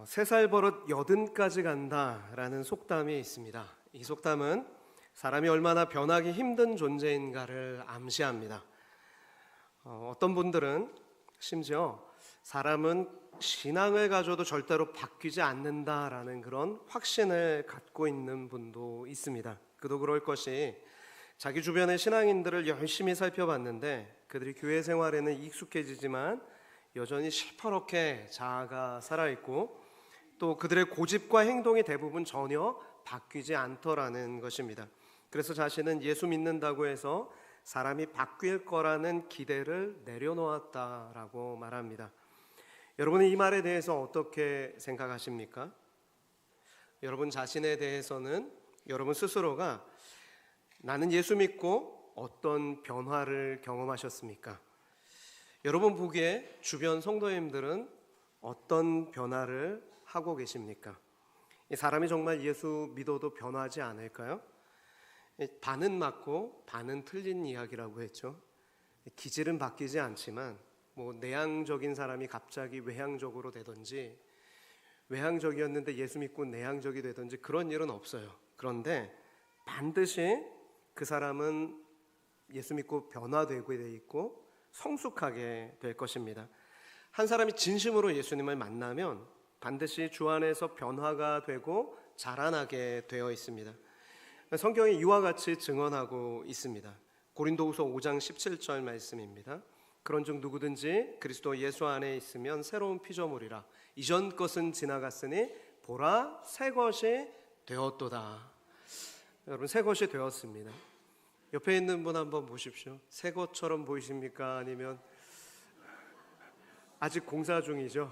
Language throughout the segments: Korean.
세 살 버릇 여든까지 간다라는 속담이 있습니다. 이 속담은 사람이 얼마나 변하기 힘든 존재인가를 암시합니다. 어떤 분들은 심지어 사람은 신앙을 가져도 절대로 바뀌지 않는다라는 그런 확신을 갖고 있는 분도 있습니다. 그도 그럴 것이 자기 주변의 신앙인들을 열심히 살펴봤는데 그들이 교회 생활에는 익숙해지지만 여전히 시퍼렇게 자아가 살아있고 또 그들의 고집과 행동이 대부분 전혀 바뀌지 않더라는 것입니다. 그래서 자신은 예수 믿는다고 해서 사람이 바뀔 거라는 기대를 내려놓았다라고 말합니다. 여러분은 이 말에 대해서 어떻게 생각하십니까? 여러분 자신에 대해서는 여러분 스스로가 나는 예수 믿고 어떤 변화를 경험하셨습니까? 여러분 보기에 주변 성도님들은 어떤 변화를 하고 계십니까? 사람이 정말 예수 믿어도 변하지 않을까요? 반은 맞고 반은 틀린 이야기라고 했죠. 기질은 바뀌지 않지만 내향적인 사람이 갑자기 외향적으로 되든지 외향적이었는데 예수 믿고 내향적이 되든지 그런 일은 없어요. 그런데 반드시 그 사람은 예수 믿고 변화되고 돼 있고 성숙하게 될 것입니다. 한 사람이 진심으로 예수님을 만나면 반드시 주 안에서 변화가 되고 자라나게 되어 있습니다. 성경이 이와 같이 증언하고 있습니다. 고린도후서 5장 17절 말씀입니다. 그런즉 누구든지 그리스도 예수 안에 있으면 새로운 피조물이라 이전 것은 지나갔으니 보라 새 것이 되었도다. 여러분 새 것이 되었습니다. 옆에 있는 분 한번 보십시오. 새 것처럼 보이십니까? 아니면 아직 공사 중이죠?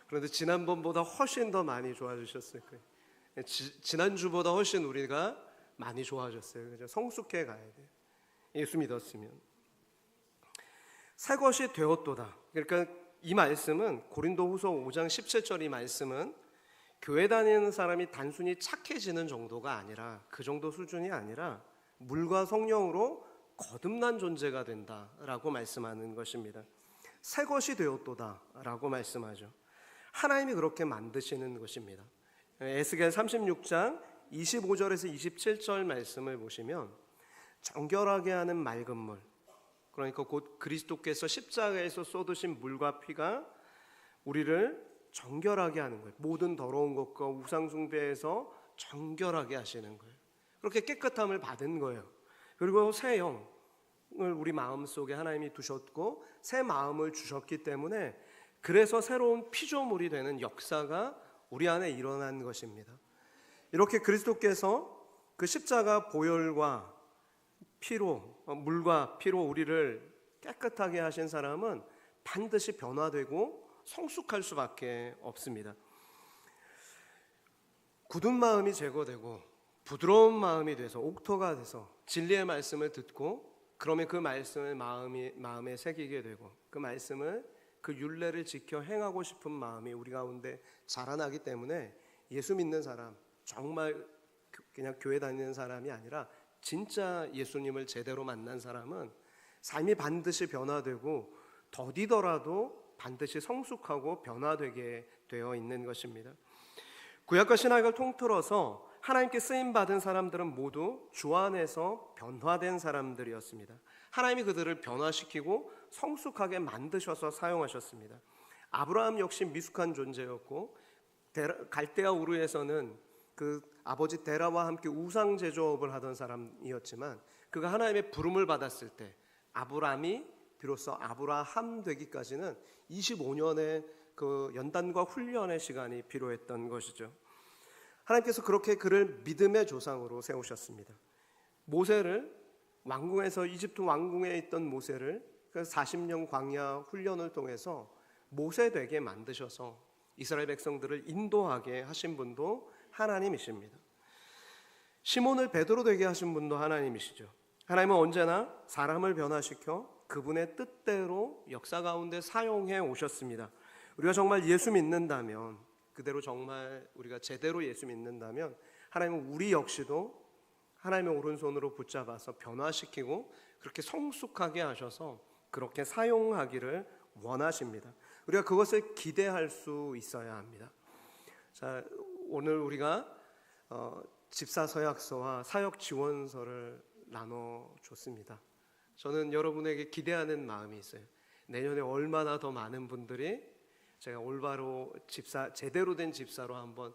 그런데 지난번보다 훨씬 더 많이 좋아지셨을 거예요. 지난주보다 훨씬 우리가 많이 좋아졌어요. 그죠? 성숙해 가야 돼요. 예수 믿었으면 새 것이 되었도다. 그러니까 이 말씀은 고린도후서 5장 17절 이 말씀은 교회 다니는 사람이 단순히 착해지는 정도가 아니라 그 정도 수준이 아니라 물과 성령으로 거듭난 존재가 된다라고 말씀하는 것입니다. 새 것이 되었도다라고 말씀하죠. 하나님이 그렇게 만드시는 것입니다. 에스겔 36장 25절에서 27절 말씀을 보시면 정결하게 하는 맑은 물, 그러니까 곧 그리스도께서 십자가에서 쏟으신 물과 피가 우리를 정결하게 하는 거예요. 모든 더러운 것과 우상 숭배에서 정결하게 하시는 거예요. 그렇게 깨끗함을 받은 거예요. 그리고 새 영을 우리 마음속에 하나님이 두셨고 새 마음을 주셨기 때문에 그래서 새로운 피조물이 되는 역사가 우리 안에 일어난 것입니다. 이렇게 그리스도께서 그 십자가 보혈과 피로, 물과 피로 우리를 깨끗하게 하신 사람은 반드시 변화되고 성숙할 수밖에 없습니다. 굳은 마음이 제거되고 부드러운 마음이 돼서 옥토가 돼서 진리의 말씀을 듣고 그러면 그 말씀을 마음에 새기게 되고 그 말씀을 그 율례를 지켜 행하고 싶은 마음이 우리 가운데 자라나기 때문에 예수 믿는 사람, 정말 그냥 교회 다니는 사람이 아니라 진짜 예수님을 제대로 만난 사람은 삶이 반드시 변화되고 더디더라도 반드시 성숙하고 변화되게 되어 있는 것입니다. 구약과 신약을 통틀어서 하나님께 쓰임받은 사람들은 모두 주 안에서 변화된 사람들이었습니다. 하나님이 그들을 변화시키고 성숙하게 만드셔서 사용하셨습니다. 아브라함 역시 미숙한 존재였고 갈대아 우르에서는 그 아버지 데라와 함께 우상 제조업을 하던 사람이었지만 그가 하나님의 부름을 받았을 때 아브람이 비로소 아브라함 되기까지는 25년의 그 연단과 훈련의 시간이 필요했던 것이죠. 하나님께서 그렇게 그를 믿음의 조상으로 세우셨습니다. 모세를 왕궁에서 이집트 왕궁에 있던 모세를 그 40년 광야 훈련을 통해서 모세되게 만드셔서 이스라엘 백성들을 인도하게 하신 분도 하나님이십니다. 시몬을 베드로 되게 하신 분도 하나님이시죠. 하나님은 언제나 사람을 변화시켜 그분의 뜻대로 역사 가운데 사용해 오셨습니다. 우리가 정말 예수 믿는다면 그대로 정말 우리가 제대로 예수 믿는다면 하나님은 우리 역시도 하나님의 오른손으로 붙잡아서 변화시키고 그렇게 성숙하게 하셔서 그렇게 사용하기를 원하십니다. 우리가 그것을 기대할 수 있어야 합니다. 자, 오늘 우리가 집사서약서와 사역지원서를 나눠줬습니다. 저는 여러분에게 기대하는 마음이 있어요. 내년에 얼마나 더 많은 분들이 제가 올바로 제대로 된 집사로 한번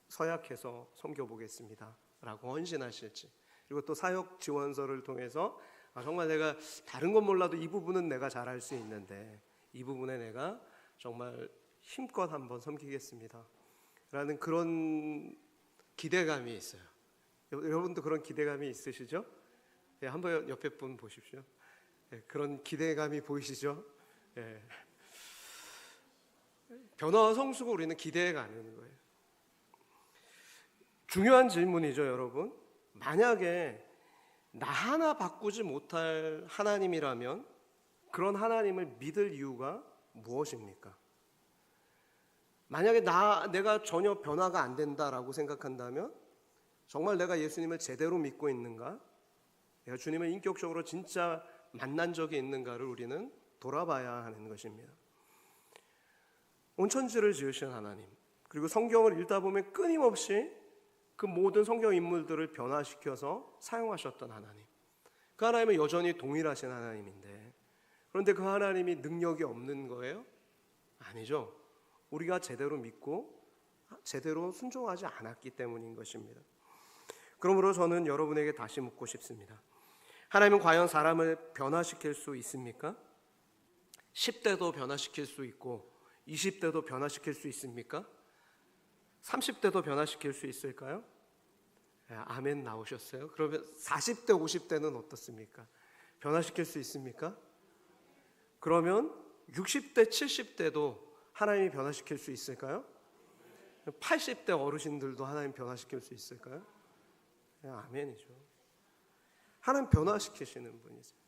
서약해서 섬겨보겠습니다 라고 헌신하실지, 그리고 또 사역지원서를 통해서 정말 내가 다른 건 몰라도 이 부분은 내가 잘할 수 있는데 이 부분에 내가 정말 힘껏 한번 섬기겠습니다 라는 그런 기대감이 있어요. 여러분도 그런 기대감이 있으시죠? 예, 한번 옆에 분 보십시오. 예, 그런 기대감이 보이시죠? 예. 변화와 성숙을 우리는 기대해 가는 거예요. 중요한 질문이죠, 여러분. 만약에 나 하나 바꾸지 못할 하나님이라면 그런 하나님을 믿을 이유가 무엇입니까? 만약에 내가 전혀 변화가 안 된다라고 생각한다면 정말 내가 예수님을 제대로 믿고 있는가? 내가 주님을 인격적으로 진짜 만난 적이 있는가를 우리는 돌아봐야 하는 것입니다. 온 천지를 지으신 하나님, 그리고 성경을 읽다 보면 끊임없이 그 모든 성경 인물들을 변화시켜서 사용하셨던 하나님, 그 하나님은 여전히 동일하신 하나님인데, 그런데 그 하나님이 능력이 없는 거예요? 아니죠. 우리가 제대로 믿고 제대로 순종하지 않았기 때문인 것입니다. 그러므로 저는 여러분에게 다시 묻고 싶습니다. 하나님은 과연 사람을 변화시킬 수 있습니까? 10대도 변화시킬 수 있고 20대도 변화시킬 수 있습니까? 30대도 변화시킬 수 있을까요? 아멘 나오셨어요? 그러면 40대, 50대는 어떻습니까? 변화시킬 수 있습니까? 그러면 60대, 70대도 하나님이 변화시킬 수 있을까요? 80대 어르신들도 하나님 변화시킬 수 있을까요? 아멘이죠. 하나님 변화시키시는 분이세요.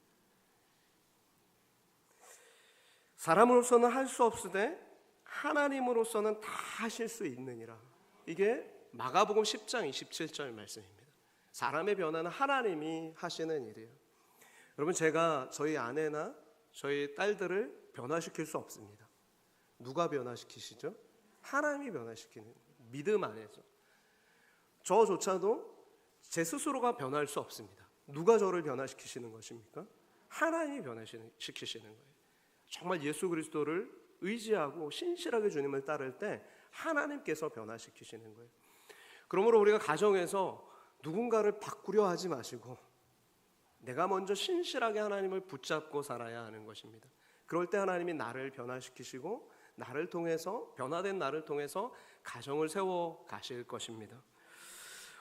사람으로서는 할 수 없으되 하나님으로서는 다 하실 수 있느니라. 이게 마가복음 10장 27절 말씀입니다. 사람의 변화는 하나님이 하시는 일이에요. 여러분, 제가 저희 아내나 저희 딸들을 변화시킬 수 없습니다. 누가 변화시키시죠? 하나님이 변화시키는 거예요. 믿음 안에서. 저조차도 제 스스로가 변할 수 없습니다. 누가 저를 변화시키시는 것입니까? 하나님이 변화시키시는 거예요. 정말 예수 그리스도를 의지하고 신실하게 주님을 따를 때 하나님께서 변화시키시는 거예요. 그러므로 우리가 가정에서 누군가를 바꾸려 하지 마시고 내가 먼저 신실하게 하나님을 붙잡고 살아야 하는 것입니다. 그럴 때 하나님이 나를 변화시키시고 나를 통해서, 변화된 나를 통해서 가정을 세워 가실 것입니다.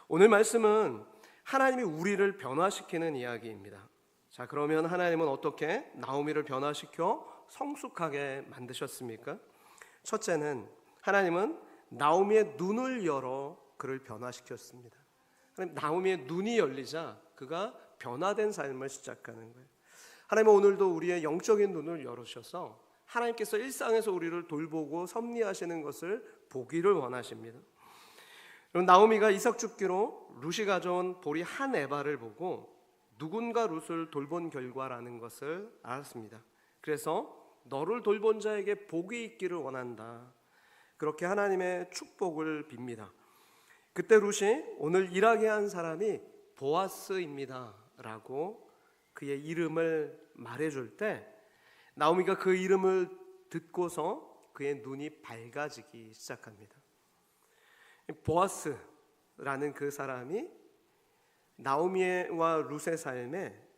오늘 말씀은 하나님이 우리를 변화시키는 이야기입니다. 자, 그러면 하나님은 어떻게 나오미를 변화시켜 성숙하게 만드셨습니까? 첫째는 하나님은 나오미의 눈을 열어 그를 변화시켰습니다. 나오미의 눈이 열리자 그가 변화된 삶을 시작하는 거예요. 하나님은 오늘도 우리의 영적인 눈을 열으셔서 하나님께서 일상에서 우리를 돌보고 섭리하시는 것을 보기를 원하십니다. 나오미가 이삭 죽기로 룻이 가져온 보리 한 에바를 보고 누군가 룻을 돌본 결과라는 것을 알았습니다. 그래서 너를 돌본 자에게 복이 있기를 원한다. 그렇게 하나님의 축복을 빕니다. 그때 룻이 오늘 일하게 한 사람이 보아스입니다 라고 그의 이름을 말해줄 때 나오미가 그 이름을 듣고서 그의 눈이 밝아지기 시작합니다. 보아스라는 그 사람이 나오미와 룻의 삶에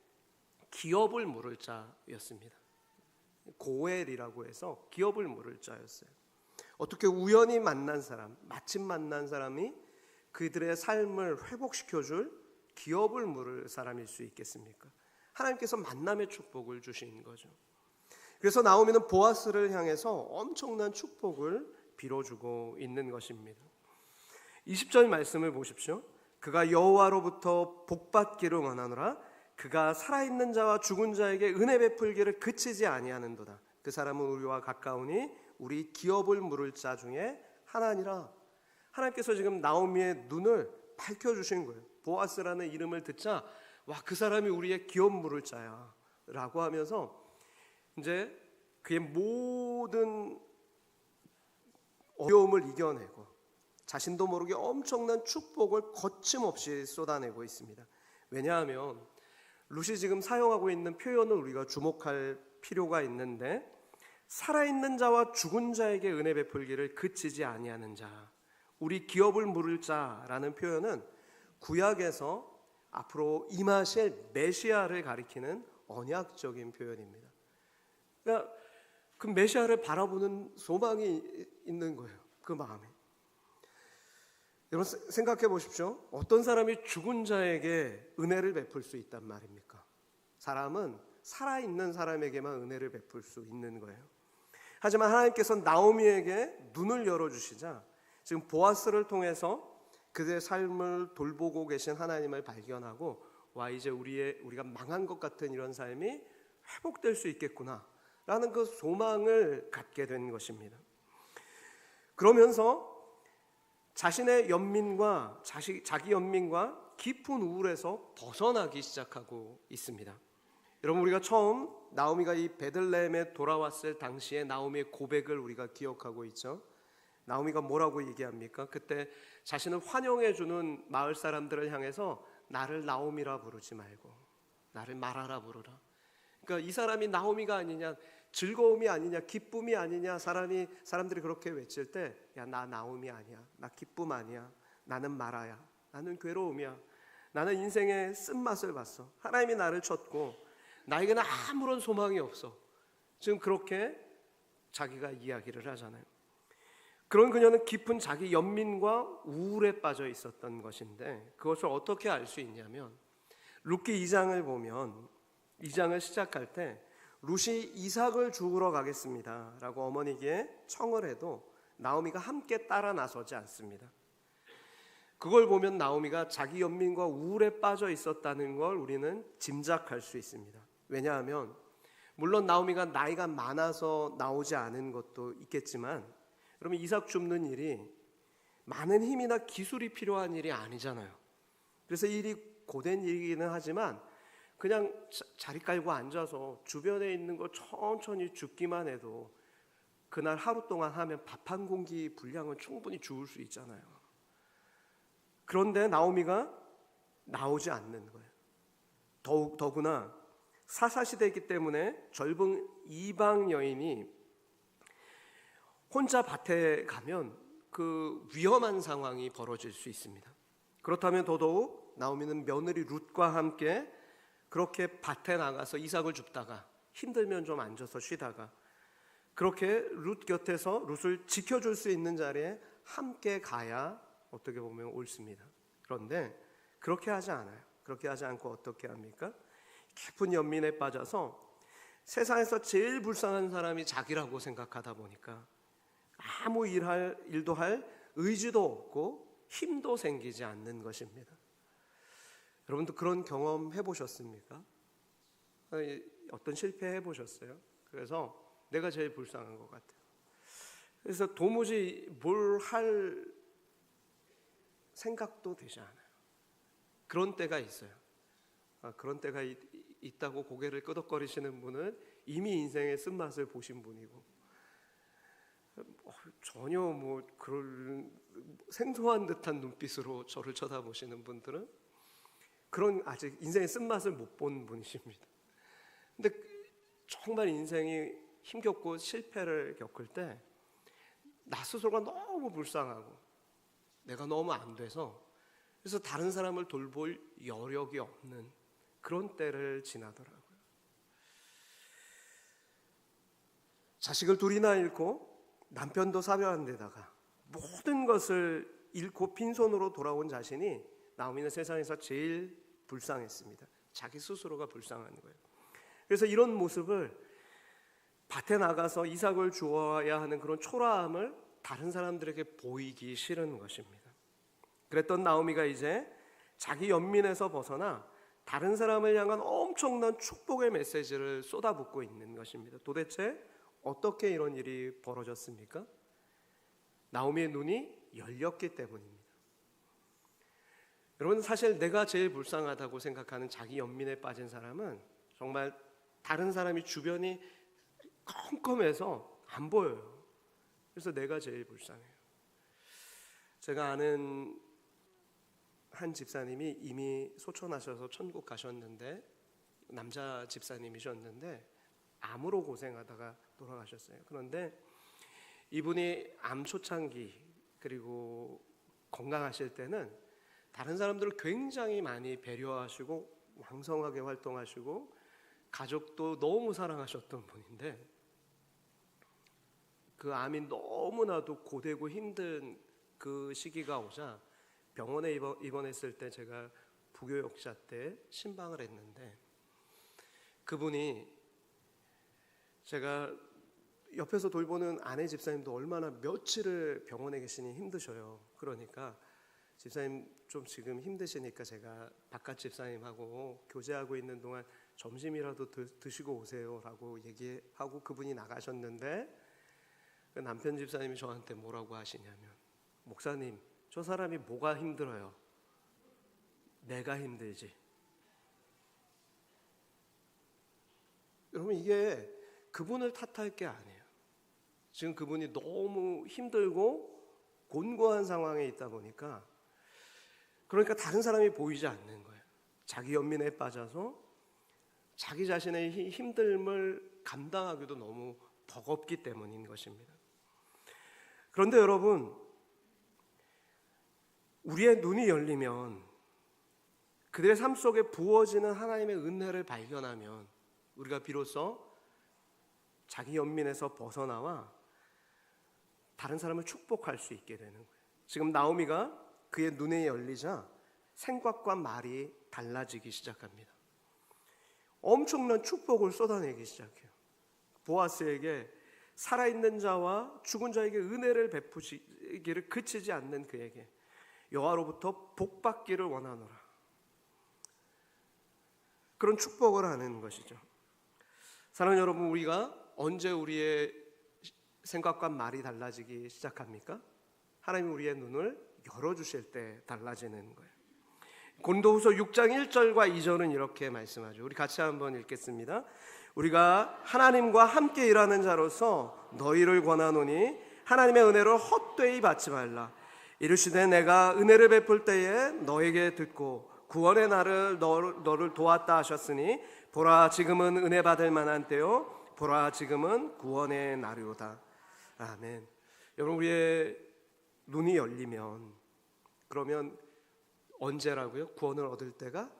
기업을 물을 자였습니다. 고엘이라고 해서 기업을 물을 자였어요. 어떻게 우연히 만난 사람, 마침 만난 사람이 그들의 삶을 회복시켜줄 기업을 물을 사람일 수 있겠습니까? 하나님께서 만남의 축복을 주신 거죠. 그래서 나오미는 보아스를 향해서 엄청난 축복을 빌어주고 있는 것입니다. 20절 말씀을 보십시오. 그가 여호와로부터 복받기를 원하노라. 그가 살아있는 자와 죽은 자에게 은혜 베풀기를 그치지 아니하는도다. 그 사람은 우리와 가까우니 우리 기업을 물을 자 중에 하나니라. 하나님께서 지금 나오미의 눈을 밝혀주신 거예요. 보아스라는 이름을 듣자 와, 그 사람이 우리의 기업 물을 자야 라고 하면서 이제 그의 모든 어려움을 이겨내고 자신도 모르게 엄청난 축복을 거침없이 쏟아내고 있습니다. 왜냐하면 룻이 지금 사용하고 있는 표현을 우리가 주목할 필요가 있는데, 살아있는 자와 죽은 자에게 은혜 베풀기를 그치지 아니하는 자, 우리 기업을 물을 자라는 표현은 구약에서 앞으로 임하실 메시아를 가리키는 언약적인 표현입니다. 그러니까 그 메시아를 바라보는 소망이 있는 거예요. 그 마음에. 여러분 생각해 보십시오. 어떤 사람이 죽은 자에게 은혜를 베풀 수 있단 말입니까? 사람은 살아있는 사람에게만 은혜를 베풀 수 있는 거예요. 하지만 하나님께서 나오미에게 눈을 열어주시자 지금 보아스를 통해서 그들의 삶을 돌보고 계신 하나님을 발견하고, 와, 이제 우리가 망한 것 같은 이런 삶이 회복될 수 있겠구나 라는 그 소망을 갖게 된 것입니다. 그러면서 자신의 연민과 자기 연민과 깊은 우울에서 벗어나기 시작하고 있습니다. 여러분, 우리가 처음 나오미가 이 베들레헴에 돌아왔을 당시에 나오미의 고백을 우리가 기억하고 있죠. 나오미가 뭐라고 얘기합니까? 그때 자신을 환영해 주는 마을 사람들을 향해서 나를 나오미라 부르지 말고 나를 마라라 부르라. 그러니까 이 사람이 나오미가 아니냐, 즐거움이 아니냐, 기쁨이 아니냐, 사람들이 그렇게 외칠 때, 야, 나 나오미 아니야, 나 기쁨 아니야, 나는 마라야, 나는 괴로움이야, 나는 인생의 쓴맛을 봤어, 하나님이 나를 쳤고 나에게는 아무런 소망이 없어. 지금 그렇게 자기가 이야기를 하잖아요. 그런 그녀는 깊은 자기 연민과 우울에 빠져 있었던 것인데, 그것을 어떻게 알 수 있냐면 룻기 2장을 보면, 2장을 시작할 때 룻이 이삭을 죽으러 가겠습니다 라고 어머니에게 청을 해도 나오미가 함께 따라 나서지 않습니다. 그걸 보면 나오미가 자기 연민과 우울에 빠져 있었다는 걸 우리는 짐작할 수 있습니다. 왜냐하면 물론 나오미가 나이가 많아서 나오지 않은 것도 있겠지만, 그러면 이삭 줍는 일이 많은 힘이나 기술이 필요한 일이 아니잖아요. 그래서 일이 고된 일이기는 하지만 그냥 자리 깔고 앉아서 주변에 있는 거 천천히 줍기만 해도 그날 하루 동안 하면 밥 한 공기 분량은 충분히 주울 수 있잖아요. 그런데 나오미가 나오지 않는 거예요. 더구나 사사시대이기 때문에 젊은 이방 여인이 혼자 밭에 가면 그 위험한 상황이 벌어질 수 있습니다. 그렇다면 더더욱 나오미는 며느리 룻과 함께 그렇게 밭에 나가서 이삭을 줍다가 힘들면 좀 앉아서 쉬다가 그렇게 룻 곁에서 룻을 지켜줄 수 있는 자리에 함께 가야 어떻게 보면 옳습니다. 그런데 그렇게 하지 않아요. 그렇게 하지 않고 어떻게 합니까? 깊은 연민에 빠져서 세상에서 제일 불쌍한 사람이 자기라고 생각하다 보니까 아무 일도 할 의지도 없고 힘도 생기지 않는 것입니다. 여러분도 그런 경험 해보셨습니까? 어떤 실패 해보셨어요? 그래서 내가 제일 불쌍한 것 같아요. 그래서 도무지 뭘 할 생각도 되지 않아요. 그런 때가 있어요. 그런 때가 있다고 고개를 끄덕거리시는 분은 이미 인생의 쓴맛을 보신 분이고, 전혀 뭐 그런 생소한 듯한 눈빛으로 저를 쳐다보시는 분들은 그런 아직 인생의 쓴맛을 못 본 분이십니다. 근데 정말 인생이 힘겹고 실패를 겪을 때 나 스스로가 너무 불쌍하고 내가 너무 안 돼서, 그래서 다른 사람을 돌볼 여력이 없는 그런 때를 지나더라고요. 자식을 둘이나 잃고 남편도 사별한 데다가 모든 것을 잃고 빈손으로 돌아온 자신이 나오미는 세상에서 제일 불쌍했습니다. 자기 스스로가 불쌍한 거예요. 그래서 이런 모습을 밭에 나가서 이삭을 주어야 하는 그런 초라함을 다른 사람들에게 보이기 싫은 것입니다. 그랬던 나오미가 이제 자기 연민에서 벗어나 다른 사람을 향한 엄청난 축복의 메시지를 쏟아붓고 있는 것입니다. 도대체 어떻게 이런 일이 벌어졌습니까? 나오미의 눈이 열렸기 때문입니다. 여러분, 사실 내가 제일 불쌍하다고 생각하는 자기 연민에 빠진 사람은 정말 다른 사람이 주변이 컴컴해서 안 보여요. 그래서 내가 제일 불쌍해요. 제가 아는 한 집사님이 이미 소천하셔서 천국 가셨는데, 남자 집사님이셨는데 암으로 고생하다가 돌아가셨어요. 그런데 이분이 암 초창기 그리고 건강하실 때는 다른 사람들을 굉장히 많이 배려하시고 왕성하게 활동하시고 가족도 너무 사랑하셨던 분인데, 그 암이 너무나도 고되고 힘든 그 시기가 오자 병원에 입원했을 때 제가 부교역사 때 신방을 했는데, 그분이 제가 옆에서 돌보는 아내 집사님도 얼마나 며칠을 병원에 계시니 힘드셔요. 그러니까 집사님 좀 지금 힘드시니까 제가 바깥 집사님하고 교제하고 있는 동안 점심이라도 드시고 오세요라고 얘기하고 그분이 나가셨는데, 그 남편 집사님이 저한테 뭐라고 하시냐면, 목사님, 저 사람이 뭐가 힘들어요? 내가 힘들지. 여러분, 이게 그분을 탓할 게 아니에요. 지금 그분이 너무 힘들고 곤고한 상황에 있다 보니까, 그러니까 다른 사람이 보이지 않는 거예요. 자기 연민에 빠져서 자기 자신의 힘듦을 감당하기도 너무 버겁기 때문인 것입니다. 그런데 여러분, 우리의 눈이 열리면, 그들의 삶 속에 부어지는 하나님의 은혜를 발견하면 우리가 비로소 자기 연민에서 벗어나와 다른 사람을 축복할 수 있게 되는 거예요. 지금 나오미가 그의 눈에 열리자 생각과 말이 달라지기 시작합니다. 엄청난 축복을 쏟아내기 시작해요. 보아스에게 살아있는 자와 죽은 자에게 은혜를 베푸시기를 그치지 않는 그에게 여호와로부터 복받기를 원하노라. 그런 축복을 하는 것이죠. 사랑하는 여러분, 우리가 언제 우리의 생각과 말이 달라지기 시작합니까? 하나님이 우리의 눈을 열어주실 때 달라지는 거예요. 고린도후서 6장 1절과 2절은 이렇게 말씀하죠. 우리 같이 한번 읽겠습니다. 우리가 하나님과 함께 일하는 자로서 너희를 권하노니 하나님의 은혜를 헛되이 받지 말라. 이르시되 내가 은혜를 베풀 때에 너에게 듣고 구원의 날을 너를 도왔다 하셨으니 보라 지금은 은혜 받을 만한 때요 보라 지금은 구원의 날이로다. 아멘. 여러분, 우리의 눈이 열리면, 그러면 언제라고요? 구원을 얻을 때가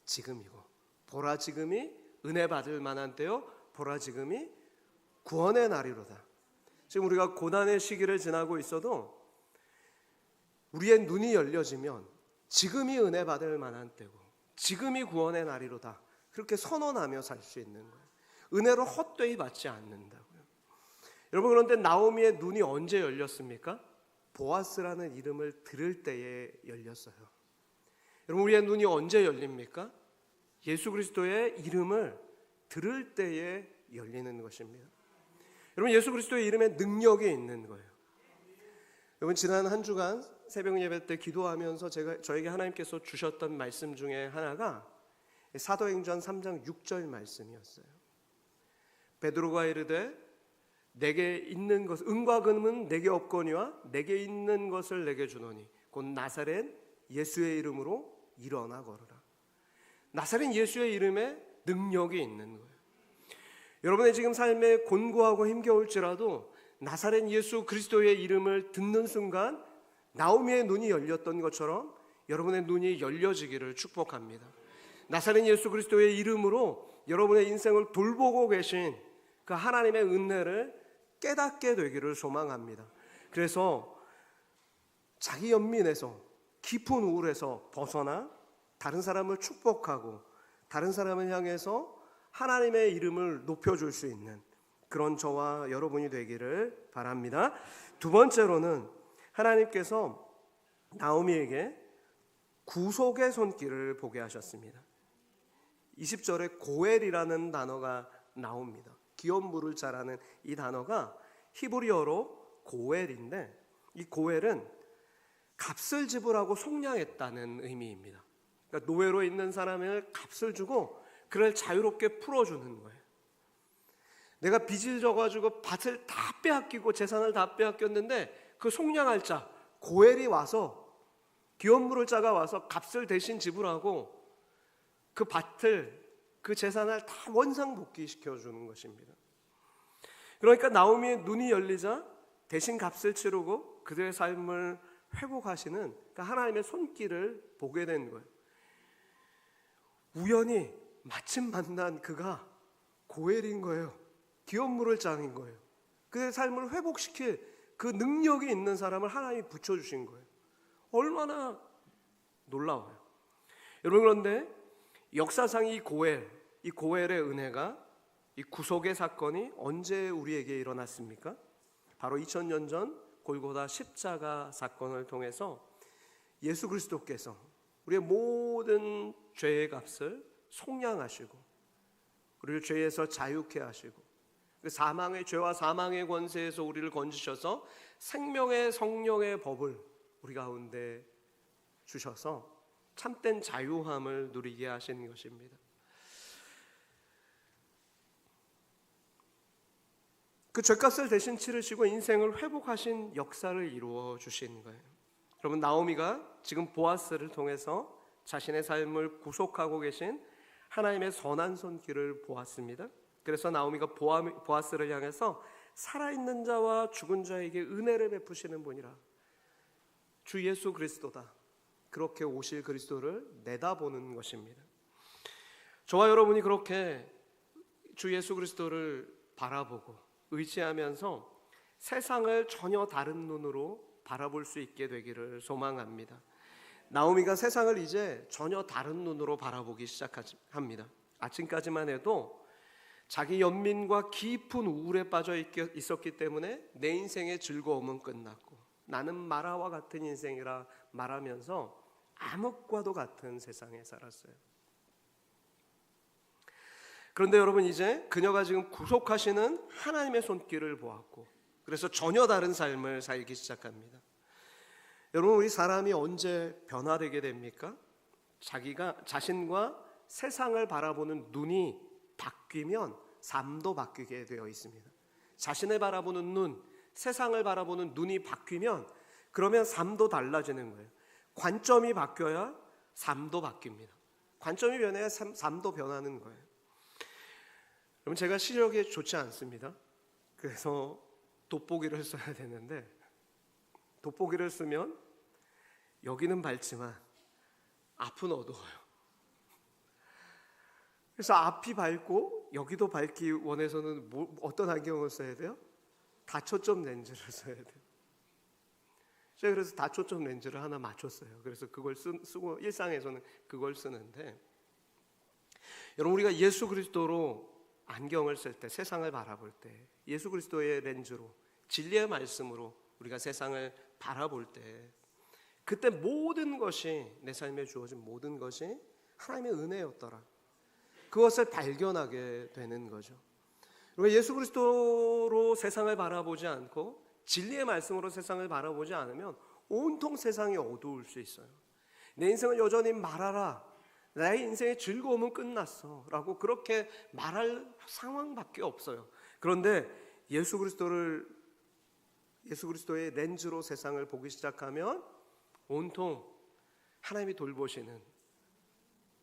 지금이고, 보라 지금이 은혜 받을 만한 때요 보라 지금이 구원의 날이로다. 지금 우리가 고난의 시기를 지나고 있어도 우리의 눈이 열려지면 지금이 은혜 받을 만한 때고 지금이 구원의 날이로다, 그렇게 선언하며 살 수 있는 거예요. 은혜로 헛되이 받지 않는다고요. 여러분, 그런데 나오미의 눈이 언제 열렸습니까? 보아스라는 이름을 들을 때에 열렸어요. 여러분, 우리의 눈이 언제 열립니까? 예수 그리스도의 이름을 들을 때에 열리는 것입니다. 여러분, 예수 그리스도의 이름에 능력이 있는 거예요. 여러분, 지난 한 주간 새벽 예배 때 기도하면서 저에게 하나님께서 주셨던 말씀 중에 하나가 사도행전 3장 6절 말씀이었어요. 베드로가 이르되 내게 있는 것, 은과 금은 내게 없거니와 내게 있는 것을 내게 주노니 곧 나사렛 예수의 이름으로 일어나 걸으라. 나사렛 예수의 이름에 능력이 있는 거예요. 여러분의 지금 삶에 곤고하고 힘겨울지라도 나사렛 예수 그리스도의 이름을 듣는 순간 나오미의 눈이 열렸던 것처럼 여러분의 눈이 열려지기를 축복합니다. 나사렛 예수 그리스도의 이름으로 여러분의 인생을 돌보고 계신 그 하나님의 은혜를 깨닫게 되기를 소망합니다. 그래서 자기 연민에서 깊은 우울에서 벗어나 다른 사람을 축복하고 다른 사람을 향해서 하나님의 이름을 높여줄 수 있는 그런 저와 여러분이 되기를 바랍니다. 두 번째로는 하나님께서 나오미에게 구속의 손길을 보게 하셨습니다. 20절에 고엘이라는 단어가 나옵니다. 기업 물을 자라는 이 단어가 히브리어로 고엘인데, 이 고엘은 값을 지불하고 속량했다는 의미입니다. 그러니까 노예로 있는 사람을 값을 주고 그를 자유롭게 풀어주는 거예요. 내가 빚을 져가지고 밭을 다 빼앗기고 재산을 다 빼앗겼는데 그 속량할 자 고엘이 와서 기업물을 자가 와서 값을 대신 지불하고 그 밭을 그 재산을 다 원상복귀시켜 주는 것입니다. 그러니까 나오미의 눈이 열리자 대신 값을 치르고 그들의 삶을 회복하시는 그러니까 하나님의 손길을 보게 된 거예요. 우연히 마침 만난 그가 고엘인 거예요. 기업물을 짱인 거예요. 그의 삶을 회복시킬 그 능력이 있는 사람을 하나님이 붙여주신 거예요. 얼마나 놀라워요. 여러분, 그런데 역사상 이 고엘의 은혜가, 이 구속의 사건이 언제 우리에게 일어났습니까? 바로 2000년 전 골고다 십자가 사건을 통해서 예수 그리스도께서 우리의 모든 죄의 값을 속량하시고 우리를 죄에서 자유케 하시고 그 사망의 죄와 사망의 권세에서 우리를 건지셔서 생명의 성령의 법을 우리 가운데 주셔서 참된 자유함을 누리게 하신 것입니다. 그 죄값을 대신 치르시고 인생을 회복하신 역사를 이루어 주신 거예요. 여러분, 나오미가 지금 보아스를 통해서 자신의 삶을 구속하고 계신 하나님의 선한 손길을 보았습니다. 그래서 나오미가 보아스를 향해서 살아있는 자와 죽은 자에게 은혜를 베푸시는 분이라, 주 예수 그리스도다, 그렇게 오실 그리스도를 내다보는 것입니다. 저와 여러분이 그렇게 주 예수 그리스도를 바라보고 의지하면서 세상을 전혀 다른 눈으로 바라볼 수 있게 되기를 소망합니다. 나오미가 세상을 이제 전혀 다른 눈으로 바라보기 시작합니다. 아침까지만 해도 자기 연민과 깊은 우울에 빠져 있었기 때문에 내 인생의 즐거움은 끝났고 나는 마라와 같은 인생이라 말하면서 암흑과도 같은 세상에 살았어요. 그런데 여러분, 이제 그녀가 지금 구속하시는 하나님의 손길을 보았고 그래서 전혀 다른 삶을 살기 시작합니다. 여러분, 우리 사람이 언제 변화되게 됩니까? 자신과 세상을 바라보는 눈이 바뀌면 삶도 바뀌게 되어 있습니다. 자신을 바라보는 눈, 세상을 바라보는 눈이 바뀌면 그러면 삶도 달라지는 거예요. 관점이 바뀌어야 삶도 바뀝니다. 관점이 변해야 삶도 변하는 거예요. 여러분, 제가 시력이 좋지 않습니다. 그래서 돋보기를 써야 되는데 돋보기를 쓰면 여기는 밝지만 앞은 어두워요. 그래서 앞이 밝고 여기도 밝기 원해서는 어떤 안경을 써야 돼요? 다초점 렌즈를 써야 돼요. 제가 그래서 다초점 렌즈를 하나 맞췄어요. 그래서 그걸 쓰고 일상에서는 그걸 쓰는데, 여러분, 우리가 예수 그리스도로 안경을 쓸 때, 세상을 바라볼 때 예수 그리스도의 렌즈로, 진리의 말씀으로 우리가 세상을 바라볼 때 그때 모든 것이, 내 삶에 주어진 모든 것이 하나님의 은혜였더라, 그것을 발견하게 되는 거죠. 예수 그리스도로 세상을 바라보지 않고 진리의 말씀으로 세상을 바라보지 않으면 온통 세상이 어두울 수 있어요. 내 인생은 여전히 말하라, 나의 인생의 즐거움은 끝났어 라고 그렇게 말할 상황밖에 없어요. 그런데 예수 그리스도의 렌즈로 세상을 보기 시작하면 온통 하나님이 돌보시는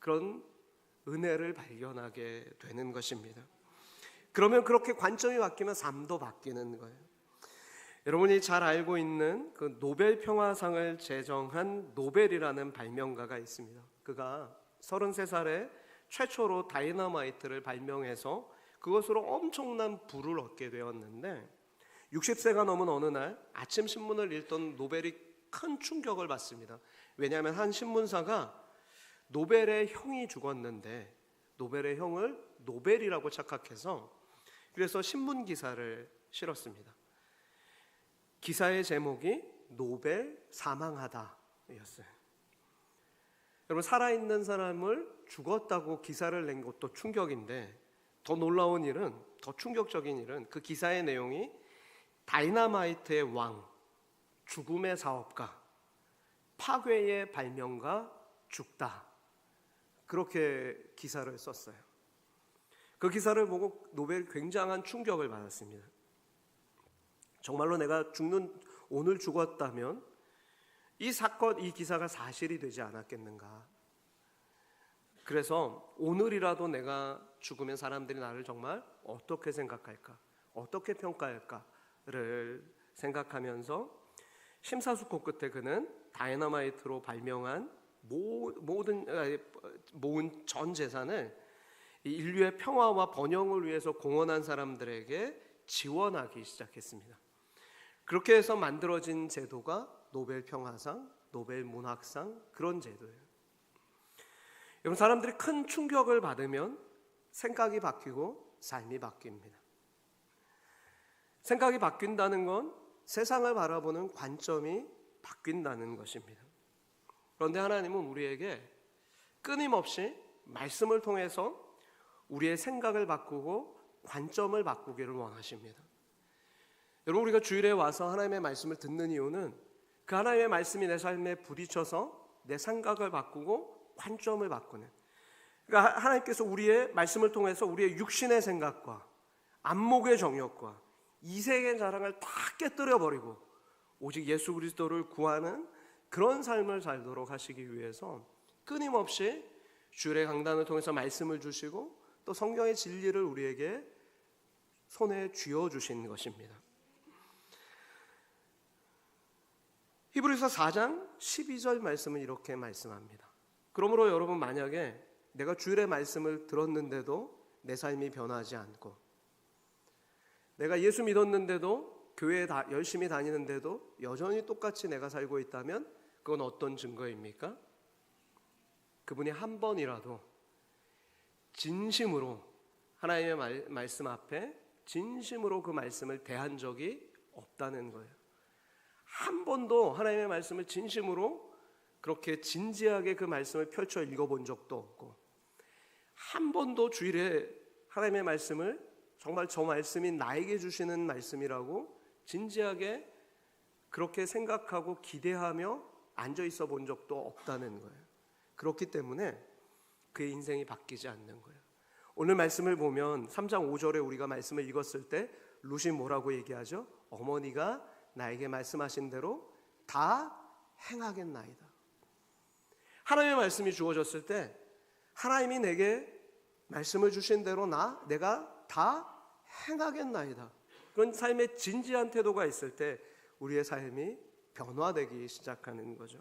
그런 은혜를 발견하게 되는 것입니다. 그러면 그렇게 관점이 바뀌면 삶도 바뀌는 거예요. 여러분이 잘 알고 있는 그 노벨 평화상을 제정한 노벨이라는 발명가가 있습니다. 그가 33살에 최초로 다이너마이트를 발명해서 그것으로 엄청난 부를 얻게 되었는데 60세가 넘은 어느 날 아침 신문을 읽던 노벨이 큰 충격을 받습니다. 왜냐하면 한 신문사가 노벨의 형이 죽었는데 노벨의 형을 노벨이라고 착각해서 그래서 신문 기사를 실었습니다. 기사의 제목이 노벨 사망하다 였어요. 여러분, 살아있는 사람을 죽었다고 기사를 낸 것도 충격인데 더 놀라운 일은, 더 충격적인 일은 그 기사의 내용이 다이너마이트의 왕, 죽음의 사업가, 파괴의 발명가, 죽다, 그렇게 기사를 썼어요. 그 기사를 보고 노벨 굉장한 충격을 받았습니다. 정말로 내가 오늘 죽었다면 이 사건, 이 기사가 사실이 되지 않았겠는가. 그래서 오늘이라도 내가 죽으면 사람들이 나를 정말 어떻게 생각할까, 어떻게 평가할까를 생각하면서 심사숙고 끝에 그는 다이너마이트로 발명한 모은 전 재산을 인류의 평화와 번영을 위해서 공헌한 사람들에게 지원하기 시작했습니다. 그렇게 해서 만들어진 제도가 노벨 평화상, 노벨 문학상, 그런 제도예요. 여러분, 사람들이 큰 충격을 받으면 생각이 바뀌고 삶이 바뀝니다. 생각이 바뀐다는 건 세상을 바라보는 관점이 바뀐다는 것입니다. 그런데 하나님은 우리에게 끊임없이 말씀을 통해서 우리의 생각을 바꾸고 관점을 바꾸기를 원하십니다. 여러분, 우리가 주일에 와서 하나님의 말씀을 듣는 이유는 그 하나님의 말씀이 내 삶에 부딪혀서 내 생각을 바꾸고 관점을 바꾸는, 그러니까 하나님께서 우리의 말씀을 통해서 우리의 육신의 생각과 안목의 정욕과 이색의 자랑을 다 깨뜨려 버리고 오직 예수 그리스도를 구하는 그런 삶을 살도록 하시기 위해서 끊임없이 주일의 강단을 통해서 말씀을 주시고 또 성경의 진리를 우리에게 손에 쥐어 주신 것입니다. 히브리서 4장 12절 말씀은 이렇게 말씀합니다. 그러므로 여러분, 만약에 내가 주일의 말씀을 들었는데도 내 삶이 변하지 않고, 내가 예수 믿었는데도 교회에 열심히 다니는데도 여전히 똑같이 내가 살고 있다면 그건 어떤 증거입니까? 그분이 한 번이라도 진심으로 하나님의 말씀 앞에 진심으로 그 말씀을 대한 적이 없다는 거예요. 한 번도 하나님의 말씀을 진심으로 그렇게 진지하게 그 말씀을 펼쳐 읽어본 적도 없고, 한 번도 주일에 하나님의 말씀을 정말 저 말씀이 나에게 주시는 말씀이라고 진지하게 그렇게 생각하고 기대하며 앉아 있어 본 적도 없다는 거예요. 그렇기 때문에 그의 인생이 바뀌지 않는 거예요. 오늘 말씀을 보면 3장 5절에 우리가 말씀을 읽었을 때 룻이 뭐라고 얘기하죠? 어머니가 나에게 말씀하신 대로 다 행하겠나이다. 하나님의 말씀이 주어졌을 때 하나님이 내게 말씀을 주신 대로 내가 다 행하겠나이다. 그런 삶의 진지한 태도가 있을 때 우리의 삶이 변화되기 시작하는 거죠.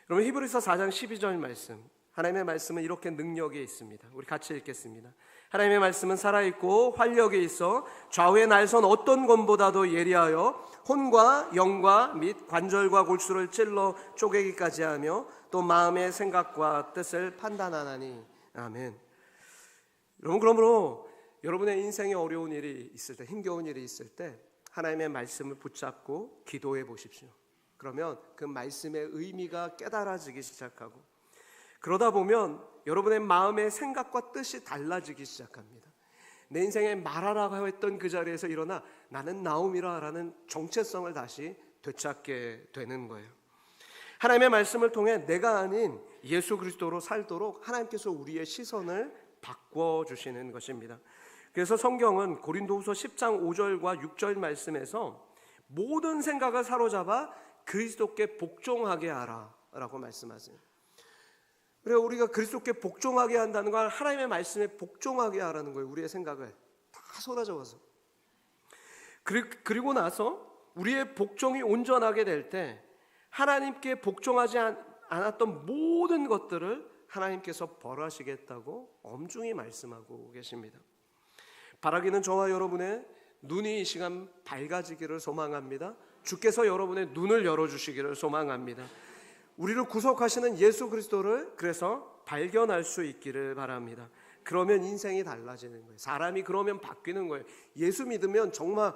여러분, 히브리서 4장 12절 말씀, 하나님의 말씀은 이렇게 능력이 있습니다. 우리 같이 읽겠습니다. 하나님의 말씀은 살아있고 활력이 있어 좌우의 날선 어떤 검보다도 예리하여 혼과 영과 및 관절과 골수를 찔러 쪼개기까지 하며 또 마음의 생각과 뜻을 판단하나니. 아멘. 여러분, 그러므로 여러분의 인생에 어려운 일이 있을 때, 힘겨운 일이 있을 때 하나님의 말씀을 붙잡고 기도해 보십시오. 그러면 그 말씀의 의미가 깨달아지기 시작하고, 그러다 보면 여러분의 마음의 생각과 뜻이 달라지기 시작합니다. 내 인생에 말하라고 했던 그 자리에서 일어나 나는 나옴이라 라는 정체성을 다시 되찾게 되는 거예요. 하나님의 말씀을 통해 내가 아닌 예수 그리스도로 살도록 하나님께서 우리의 시선을 바꿔주시는 것입니다. 그래서 성경은 고린도후서 10장 5절과 6절 말씀에서 모든 생각을 사로잡아 그리스도께 복종하게 하라 라고 말씀하세요. 그래서 우리가 그리스도께 복종하게 한다는 건 하나님의 말씀에 복종하게 하라는 거예요. 우리의 생각을 다 쏟아져서. 그리고 나서 우리의 복종이 온전하게 될 때 하나님께 복종하지 않았던 모든 것들을 하나님께서 벌하시겠다고 엄중히 말씀하고 계십니다. 바라기는 저와 여러분의 눈이 이 시간 밝아지기를 소망합니다. 주께서 여러분의 눈을 열어주시기를 소망합니다. 우리를 구속하시는 예수 그리스도를 그래서 발견할 수 있기를 바랍니다. 그러면 인생이 달라지는 거예요. 사람이 그러면 바뀌는 거예요. 예수 믿으면 정말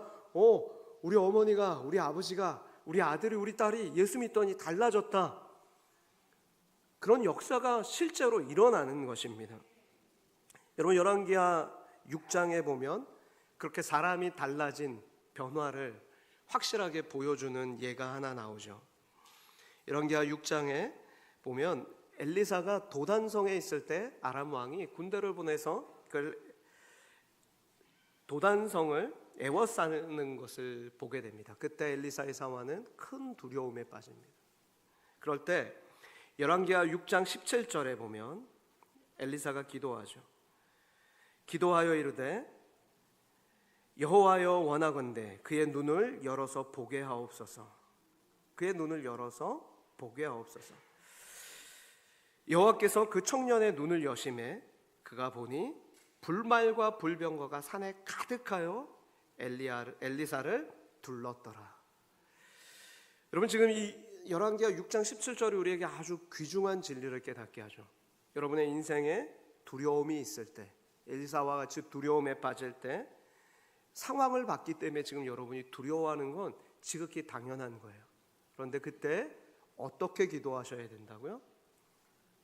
우리 어머니가, 우리 아버지가, 우리 아들이, 우리 딸이 예수 믿더니 달라졌다. 그런 역사가 실제로 일어나는 것입니다. 여러분, 열왕기하 6장에 보면 그렇게 사람이 달라진 변화를 확실하게 보여주는 예가 하나 나오죠. 열왕기하 6장에 보면 엘리사가 도단성에 있을 때 아람 왕이 군대를 보내서 그걸 도단성을 에워싸는 것을 보게 됩니다. 그때 엘리사의 사환은 큰 두려움에 빠집니다. 그럴 때 열왕기하 6장 17절에 보면 엘리사가 기도하죠. 기도하여 이르되 여호와여 원하건대 그의 눈을 열어서 보게 하옵소서. 그의 눈을 열어서 보게 하옵소서. 여호와께서 그 청년의 눈을 여심해 그가 보니 불말과 불병거가 산에 가득하여 엘리사를 둘렀더라. 여러분, 지금 이 열왕기하 6장 17절이 우리에게 아주 귀중한 진리를 깨닫게 하죠. 여러분의 인생에 두려움이 있을 때, 엘리사와 같이 두려움에 빠질 때 상황을 봤기 때문에 지금 여러분이 두려워하는 건 지극히 당연한 거예요. 그런데 그때 어떻게 기도하셔야 된다고요?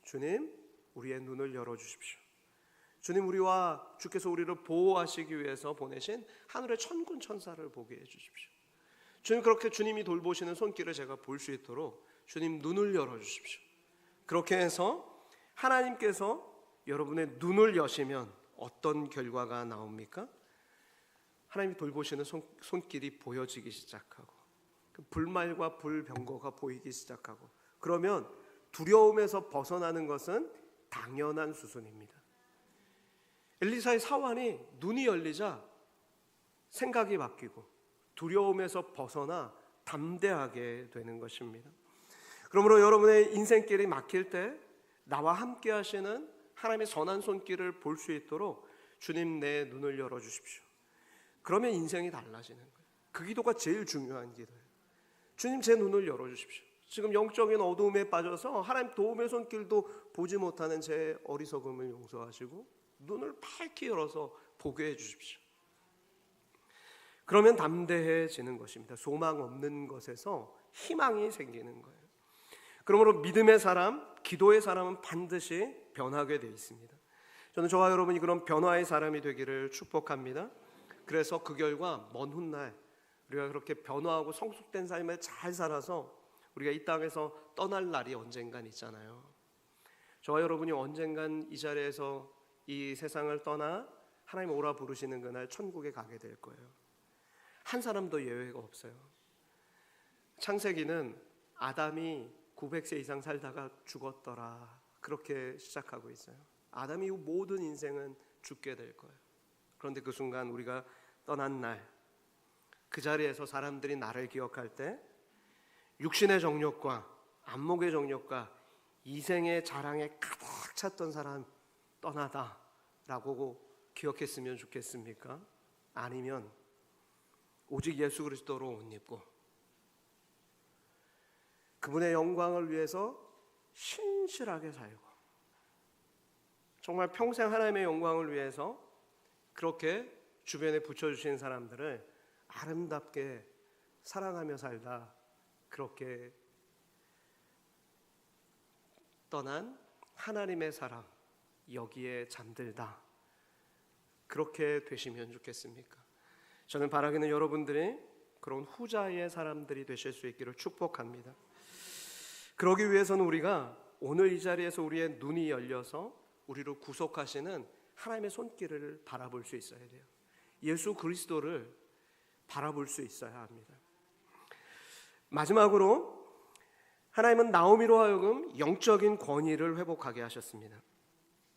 주님, 우리의 눈을 열어주십시오. 주님, 주께서 우리를 보호하시기 위해서 보내신 하늘의 천군 천사를 보게 해주십시오. 주님, 그렇게 주님이 돌보시는 손길을 제가 볼 수 있도록 주님 눈을 열어주십시오. 그렇게 해서 하나님께서 여러분의 눈을 여시면 어떤 결과가 나옵니까? 하나님이 돌보시는 손길이 보여지기 시작하고 그 불말과 불병거가 보이기 시작하고, 그러면 두려움에서 벗어나는 것은 당연한 수순입니다. 엘리사의 사환이 눈이 열리자 생각이 바뀌고 두려움에서 벗어나 담대하게 되는 것입니다. 그러므로 여러분의 인생길이 막힐 때 나와 함께 하시는 하나님의 선한 손길을 볼 수 있도록 주님, 내 눈을 열어주십시오. 그러면 인생이 달라지는 거예요. 그 기도가 제일 중요한 기도예요. 주님, 제 눈을 열어주십시오. 지금 영적인 어두움에 빠져서 하나님 도움의 손길도 보지 못하는 제 어리석음을 용서하시고 눈을 밝게 열어서 보게 해주십시오. 그러면 담대해지는 것입니다. 소망 없는 것에서 희망이 생기는 거예요. 그러므로 믿음의 사람, 기도의 사람은 반드시 변하게 되어 있습니다. 저는 저와 여러분이 그런 변화의 사람이 되기를 축복합니다. 그래서 그 결과 먼 훗날 우리가 그렇게 변화하고 성숙된 삶을 잘 살아서 우리가 이 땅에서 떠날 날이 언젠간 있잖아요. 저와 여러분이 언젠간 이 자리에서 이 세상을 떠나 하나님 오라 부르시는 그날 천국에 가게 될 거예요. 한 사람도 예외가 없어요. 창세기는 아담이 900세 이상 살다가 죽었더라, 그렇게 시작하고 있어요. 아담 이후 모든 인생은 죽게 될 거예요. 그런데 그 순간 우리가 떠난 날, 그 자리에서 사람들이 나를 기억할 때 육신의 정욕과 안목의 정욕과 이생의 자랑에 가득 찼던 사람 떠나다라고 기억했으면 좋겠습니까? 아니면 오직 예수 그리스도로 옷 입고 그분의 영광을 위해서 신실하게 살고 정말 평생 하나님의 영광을 위해서 그렇게 주변에 붙여주신 사람들을 아름답게 사랑하며 살다, 그렇게 떠난 하나님의 사람, 여기에 잠들다, 그렇게 되시면 좋겠습니까? 저는 바라기는 여러분들이 그런 후자의 사람들이 되실 수 있기를 축복합니다. 그러기 위해서는 우리가 오늘 이 자리에서 우리의 눈이 열려서 우리를 구속하시는 하나님의 손길을 바라볼 수 있어야 돼요. 예수 그리스도를 바라볼 수 있어야 합니다. 마지막으로 하나님은 나오미로 하여금 영적인 권위를 회복하게 하셨습니다.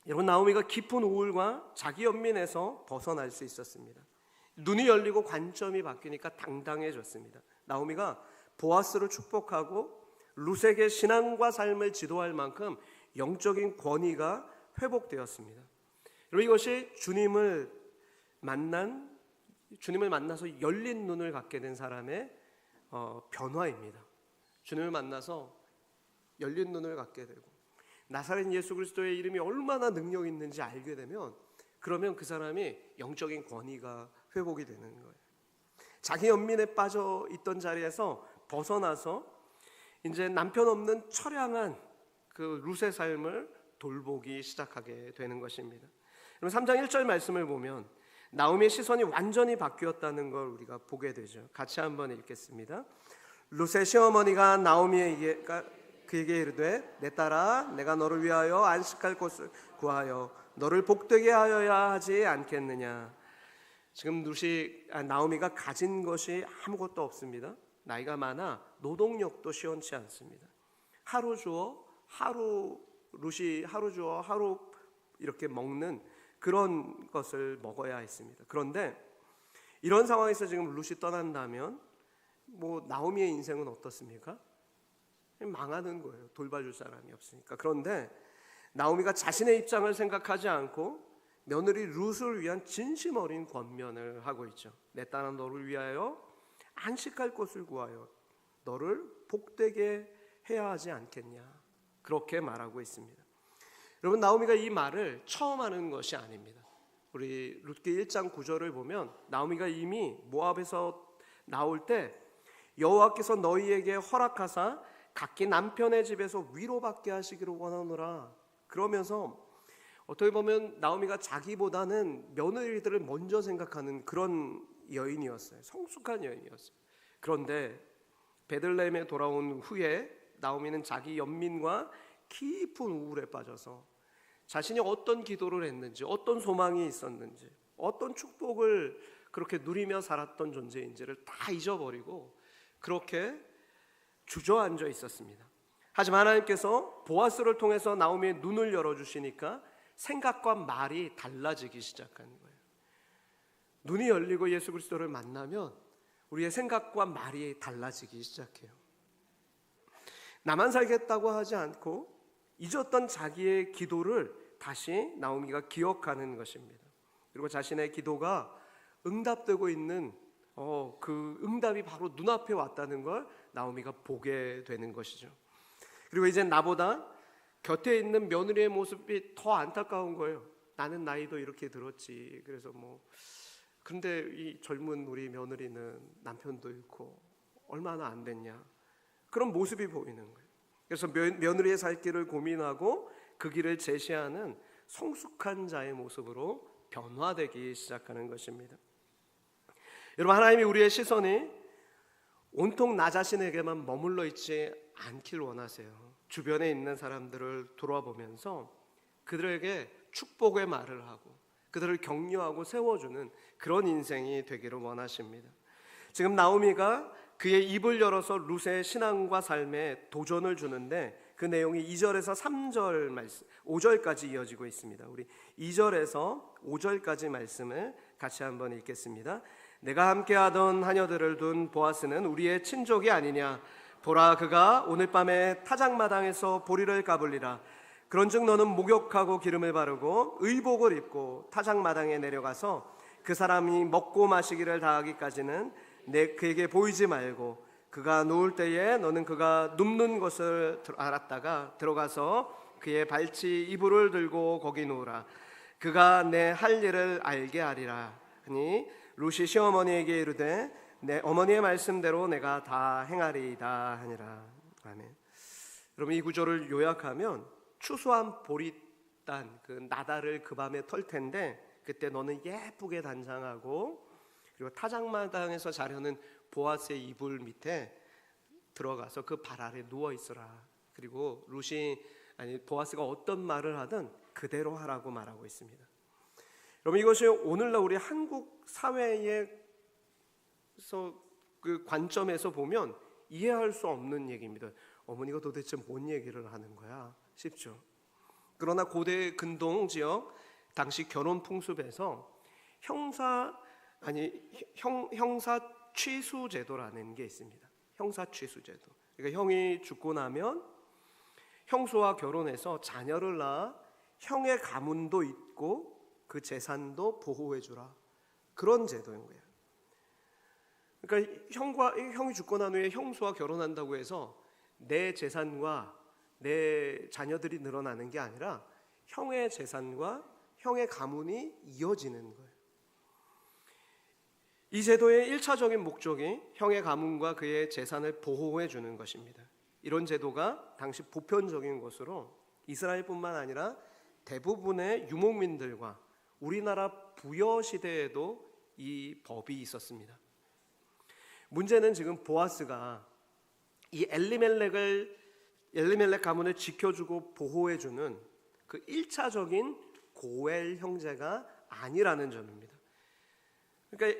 여러분, 나오미가 깊은 우울과 자기 연민에서 벗어날 수 있었습니다. 눈이 열리고 관점이 바뀌니까 당당해졌습니다. 나오미가 보아스를 축복하고 룻에게 신앙과 삶을 지도할 만큼 영적인 권위가 회복되었습니다. 여러분, 이것이 주님을 만나서 열린 눈을 갖게 된 사람의 변화입니다. 주님을 만나서 열린 눈을 갖게 되고 나사렛 예수 그리스도의 이름이 얼마나 능력 있는지 알게 되면, 그러면 그 사람이 영적인 권위가 회복이 되는 거예요. 자기 연민에 빠져 있던 자리에서 벗어나서 이제 남편 없는 처량한 그 룻의 삶을 돌보기 시작하게 되는 것입니다. 그럼 3장 1절 말씀을 보면 나오미의 시선이 완전히 바뀌었다는 걸 우리가 보게 되죠. 같이 한번 읽겠습니다. 룻의 시어머니가 나오미에게 그에게 이르되 내 딸아, 내가 너를 위하여 안식할 곳을 구하여 너를 복되게 하여야 하지 않겠느냐. 지금 나오미가 가진 것이 아무것도 없습니다. 나이가 많아 노동력도 시원치 않습니다. 하루 주어 하루 이렇게 먹는 그런 것을 먹어야 했습니다. 그런데 이런 상황에서 지금 룻이 떠난다면 나오미의 인생은 어떻습니까? 망하는 거예요. 돌봐줄 사람이 없으니까. 그런데 나오미가 자신의 입장을 생각하지 않고 며느리 룻을 위한 진심 어린 권면을 하고 있죠. 내 딸아, 너를 위하여 안식할 곳을 구하여 너를 복되게 해야 하지 않겠냐, 그렇게 말하고 있습니다. 여러분, 나오미가 이 말을 처음 하는 것이 아닙니다. 우리 룻기 1장 9절을 보면 나오미가 이미 모압에서 나올 때 여호와께서 너희에게 허락하사 각기 남편의 집에서 위로받게 하시기를 원하노라, 그러면서 어떻게 보면 나오미가 자기보다는 며느리들을 먼저 생각하는 그런 여인이었어요. 성숙한 여인이었어요. 그런데 베들레헴에 돌아온 후에 나오미는 자기 연민과 깊은 우울에 빠져서 자신이 어떤 기도를 했는지, 어떤 소망이 있었는지, 어떤 축복을 그렇게 누리며 살았던 존재인지를 다 잊어버리고 그렇게 주저앉아 있었습니다. 하지만 하나님께서 보아스를 통해서 나오미의 눈을 열어주시니까 생각과 말이 달라지기 시작하는 거예요. 눈이 열리고 예수 그리스도를 만나면 우리의 생각과 말이 달라지기 시작해요. 나만 살겠다고 하지 않고 잊었던 자기의 기도를 다시 나오미가 기억하는 것입니다. 그리고 자신의 기도가 응답되고 있는 그 응답이 바로 눈앞에 왔다는 걸 나오미가 보게 되는 것이죠. 그리고 이제 나보다 곁에 있는 며느리의 모습이 더 안타까운 거예요. 나는 나이도 이렇게 들었지. 그래서 근데 이 젊은 우리 며느리는 남편도 잃고 얼마나 안 됐냐, 그런 모습이 보이는 거예요. 그래서 며느리의 살 길을 고민하고 그 길을 제시하는 성숙한 자의 모습으로 변화되기 시작하는 것입니다. 여러분, 하나님이 우리의 시선이 온통 나 자신에게만 머물러 있지 않길 원하세요. 주변에 있는 사람들을 돌아보면서 그들에게 축복의 말을 하고 그들을 격려하고 세워주는 그런 인생이 되기를 원하십니다. 지금 나오미가 그의 입을 열어서 룻의 신앙과 삶에 도전을 주는데 그 내용이 2절에서 3절 말씀, 5절까지 이어지고 있습니다. 우리 2절에서 5절까지 말씀을 같이 한번 읽겠습니다. 내가 함께하던 하녀들을 둔 보아스는 우리의 친족이 아니냐, 보라, 그가 오늘 밤에 타작마당에서 보리를 까불리라. 그런즉 너는 목욕하고 기름을 바르고 의복을 입고 타작마당에 내려가서 그 사람이 먹고 마시기를 다하기까지는 그에게 보이지 말고 그가 누울 때에 너는 그가 눕는 것을 알았다가 들어가서 그의 발치 이불을 들고 거기 누우라. 그가 내 할 일을 알게 하리라 하니 룻이 시어머니에게 이르되 내 어머니의 말씀대로 내가 다 행하리이다 하니라. 아멘. 여러분, 이 구절을 요약하면 추수한 보리단 그 나달을 그 밤에 털 텐데 그때 너는 예쁘게 단장하고 그리고 타작마당에서 자려는 보아스의 이불 밑에 들어가서 그 발 아래 누워 있어라. 그리고 보아스가 어떤 말을 하든 그대로 하라고 말하고 있습니다. 여러분, 이것이 오늘날 우리 한국 사회의 그 관점에서 보면 이해할 수 없는 얘기입니다. 어머니가 도대체 뭔 얘기를 하는 거야 싶죠. 그러나 고대 근동 지역 당시 결혼 풍습에서 형사 취수 제도라는 게 있습니다. 형사 취수 제도. 그러니까 형이 죽고 나면 형수와 결혼해서 자녀를 낳아 형의 가문도 있고 그 재산도 보호해 주라, 그런 제도인 거예요. 그러니까 형이 죽고 난 후에 형수와 결혼한다고 해서 내 재산과 내 자녀들이 늘어나는 게 아니라 형의 재산과 형의 가문이 이어지는 거예요. 이 제도의 1차적인 목적이 형의 가문과 그의 재산을 보호해 주는 것입니다. 이런 제도가 당시 보편적인 것으로 이스라엘뿐만 아니라 대부분의 유목민들과 우리나라 부여 시대에도 이 법이 있었습니다. 문제는 지금 보아스가 이 엘리멜렉 가문을 지켜주고 보호해주는 그 1차적인 고엘 형제가 아니라는 점입니다. 그러니까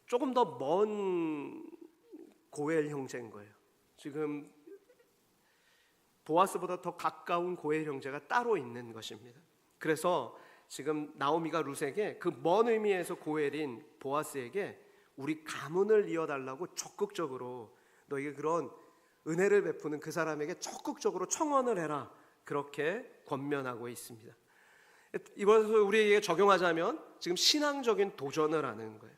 조금 더 먼 고엘 형제인 거예요. 지금 보아스보다 더 가까운 고엘 형제가 따로 있는 것입니다. 그래서 지금 나오미가 룻에게 그 먼 의미에서 고엘인 보아스에게 우리 가문을 이어달라고 적극적으로 너에게 그런 은혜를 베푸는 그 사람에게 적극적으로 청원을 해라, 그렇게 권면하고 있습니다. 이것을 우리에게 적용하자면 지금 신앙적인 도전을 하는 거예요.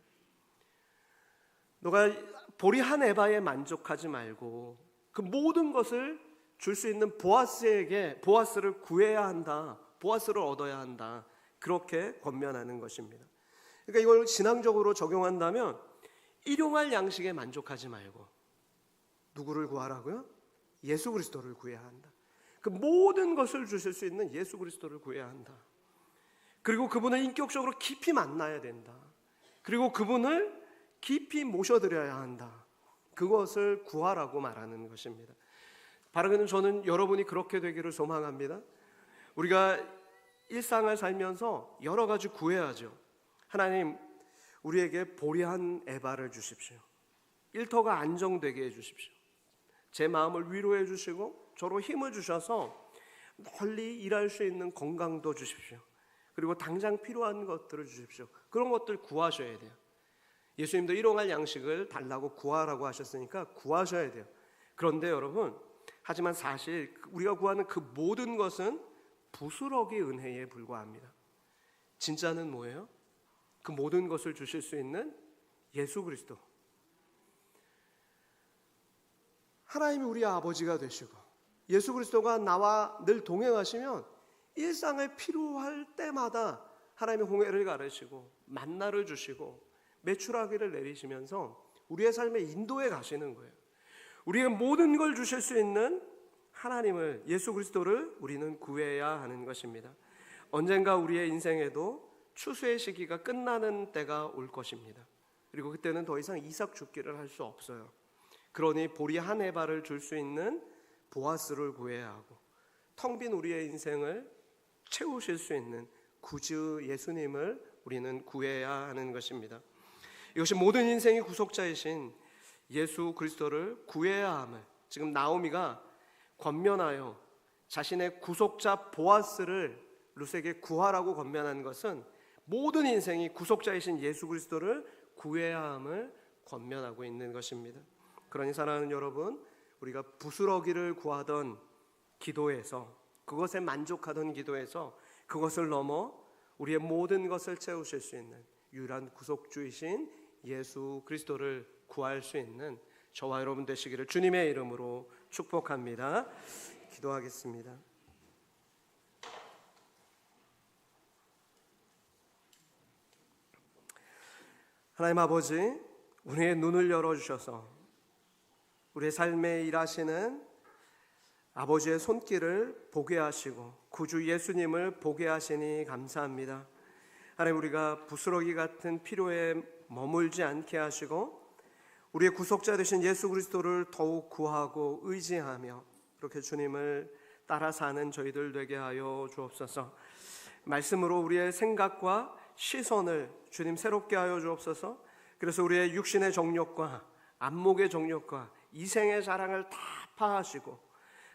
너가 보리 한 에바에 만족하지 말고 그 모든 것을 줄 수 있는 보아스를 구해야 한다, 보아스를 얻어야 한다, 그렇게 권면하는 것입니다. 그러니까 이걸 신앙적으로 적용한다면 일용할 양식에 만족하지 말고 누구를 구하라고요? 예수 그리스도를 구해야 한다. 그 모든 것을 주실 수 있는 예수 그리스도를 구해야 한다. 그리고 그분을 인격적으로 깊이 만나야 된다. 그리고 그분을 깊이 모셔드려야 한다. 그것을 구하라고 말하는 것입니다. 바라기는 저는 여러분이 그렇게 되기를 소망합니다. 우리가 일상을 살면서 여러 가지 구해야죠. 하나님, 우리에게 보리 한 에바를 주십시오. 일터가 안정되게 해주십시오. 제 마음을 위로해 주시고 저로 힘을 주셔서 널리 일할 수 있는 건강도 주십시오. 그리고 당장 필요한 것들을 주십시오. 그런 것들 구하셔야 돼요. 예수님도 일용할 양식을 달라고 구하라고 하셨으니까 구하셔야 돼요. 그런데 여러분, 하지만 사실 우리가 구하는 그 모든 것은 부스러기 은혜에 불과합니다. 진짜는 뭐예요? 그 모든 것을 주실 수 있는 예수 그리스도. 하나님이 우리 아버지가 되시고 예수 그리스도가 나와 늘 동행하시면 일상에 필요할 때마다 하나님의 홍해를 가르시고 만나를 주시고 메추라기를 내리시면서 우리의 삶에 인도해 가시는 거예요. 우리의 모든 걸 주실 수 있는 하나님을, 예수 그리스도를 우리는 구해야 하는 것입니다. 언젠가 우리의 인생에도 추수의 시기가 끝나는 때가 올 것입니다. 그리고 그때는 더 이상 이삭 줍기를 할 수 없어요. 그러니 보리 한 에바를 줄 수 있는 보아스를 구해야 하고 텅 빈 우리의 인생을 채우실 수 있는 구주 예수님을 우리는 구해야 하는 것입니다. 이것이 모든 인생의 구속자이신 예수 그리스도를 구해야 함을 지금 나오미가 권면하여 자신의 구속자 보아스를 룻에게 구하라고 권면한 것은 모든 인생이 구속자이신 예수 그리스도를 구해야 함을 권면하고 있는 것입니다. 그러니 사랑하는 여러분, 우리가 부스러기를 구하던 기도에서, 그것에 만족하던 기도에서 그것을 넘어 우리의 모든 것을 채우실 수 있는 유일한 구속주이신 예수 그리스도를 구할 수 있는 저와 여러분 되시기를 주님의 이름으로 축복합니다. 기도하겠습니다. 하나님 아버지, 우리의 눈을 열어주셔서 우리의 삶에 일하시는 아버지의 손길을 보게 하시고 구주 예수님을 보게 하시니 감사합니다. 하나님, 우리가 부스러기 같은 필요에 머물지 않게 하시고 우리의 구속자 되신 예수 그리스도를 더욱 구하고 의지하며 그렇게 주님을 따라 사는 저희들 되게 하여 주옵소서. 말씀으로 우리의 생각과 시선을 주님 새롭게 하여 주옵소서. 그래서 우리의 육신의 정욕과 안목의 정욕과 이생의 자랑을 다 파하시고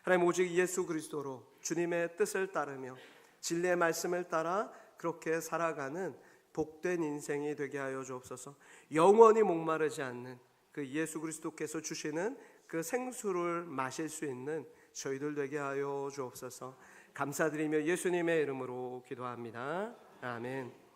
하나님, 오직 예수 그리스도로 주님의 뜻을 따르며 진리의 말씀을 따라 그렇게 살아가는 복된 인생이 되게 하여 주옵소서. 영원히 목마르지 않는 그 예수 그리스도께서 주시는 그 생수를 마실 수 있는 저희들 되게 하여 주옵소서. 감사드리며 예수님의 이름으로 기도합니다. 아멘.